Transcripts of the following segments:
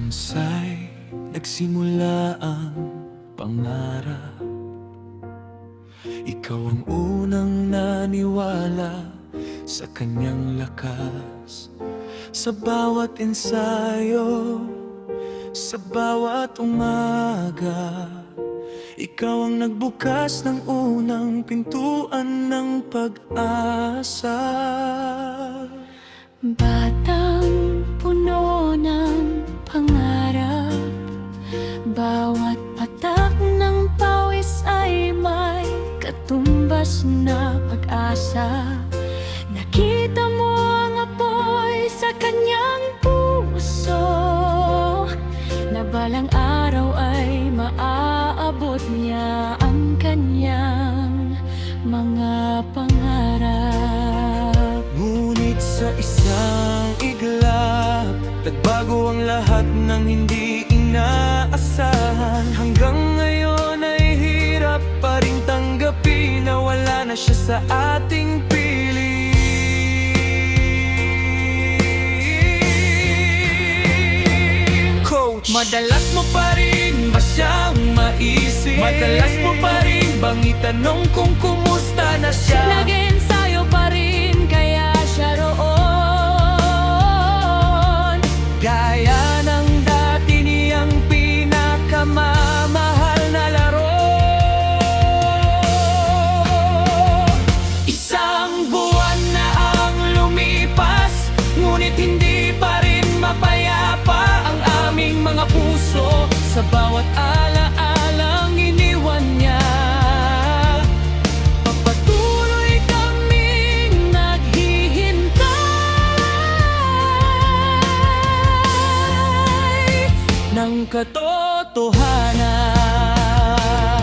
Sa'y nagsimula ang pangarap. Ikaw ang unang naniwala sa kanyang lakas. Sa bawat ensayo, sa bawat umaga, ikaw ang nagbukas ng unang pintuan ng pag-asa. Batang puno ng pangarap, bawat patak ng pawis ay may katumbas na pag-asa. Nakita mo ang apoy sa kanyang puso, na balang araw ay maaabot niya ang kanyang mga pangarap. Ngunit sa isang iglap, nagbago ang lahat ng hindi inaasahan. Hanggang ngayon ay hirap pa rin tanggapin na wala na siya sa ating piling. Coach, madalas mo pa rin ba siyang maisip? Madalas mo pa rin bang itanong kung kumusta na siya? Nag-ensayo pa rin kaya siya roon, Gaya ng dati niyang pinakamamahal na laro. Isang buwan na ang lumipas, ngunit hindi pa rin mapayapa ang aming mga puso. Sa bawat ala-alang iniwan niya, pagpatuloy kaming naghihintay ng katotohanan.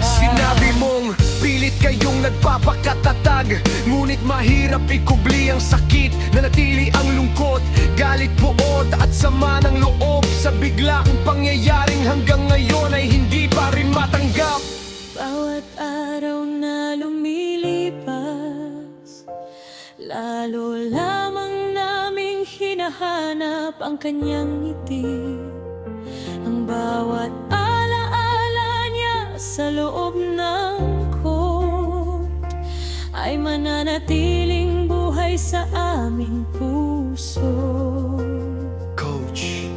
Sinabi mong pilit kayong nagpapakatatag, ngunit mahirap ikubli ang sakit, nanatili ang lungkot, galit, buod at sama ng loob sa biglaang pangyayaring hanggang ngayon ay hindi pa rin matanggap. bawat araw na lumilipas, lalo lamang naming hinahanap ang kanyang ngiti. Ang bawat alaala niya sa loob ng coat ay mananatiling buhay sa aming puso. Coach,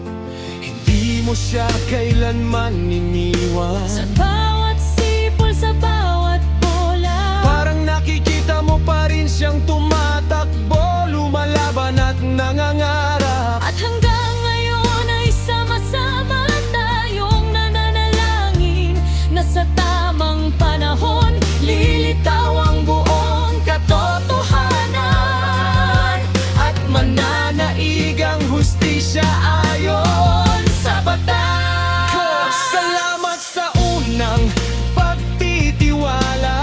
hindi mo siya kailanman iniwan. Sa bawat sipol, sa bawat bola, Parang nakikita mo pa rin siyang tumatakbo, lumalaban at nangangarap. at hanggang ngayon ay sama-sama tayong nananalangin na sa tamang panahon lilitaw ang buong katotohanan At mananaigang hustisya ayon sa batas. Salamat sa unang pagtitiwala,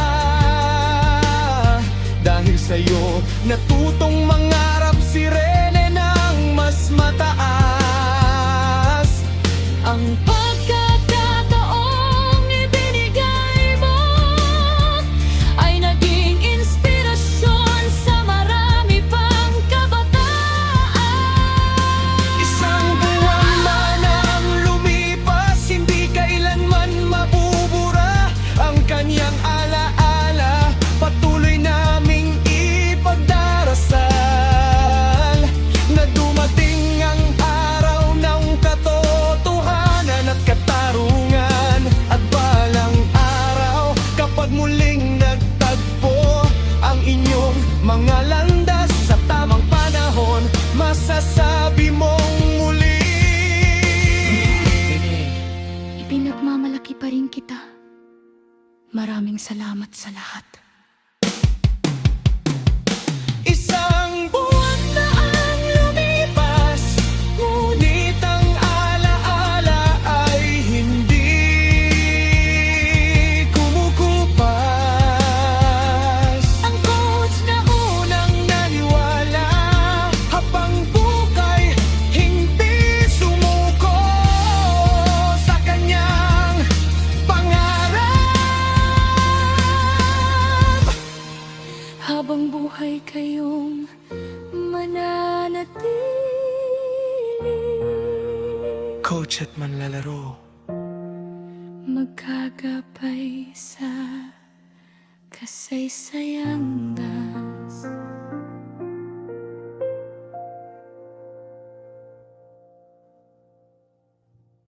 dahil sa'yo natutong mangarap si Rene ng mas mataas. ang pagkakataong ibinigay mo ay naging inspirasyon sa marami pang kabataan. Isang buwan man ang lumipas, hindi kailanman mabubura ang kanyang alaala. Patuloy naming ipagdarasal na dumating ang araw ng katotohanan at katarungan. At balang araw, kapag muling nagtagpo ang inyong mga landas sa tamang panahon, masasabi mong muli, Ipinagmamalaki pa rin kita. Maraming salamat sa lahat. isang buwan na ang lumipas, ngunit ang alaala ay hindi kumukupas. Ang coach na Unang naniwala, habang bukay hindi sumuko sa kanyang pangarap. habang buhay kayong mananatili. coach at manlalaro. Magkagabay sa kasaysayang daan.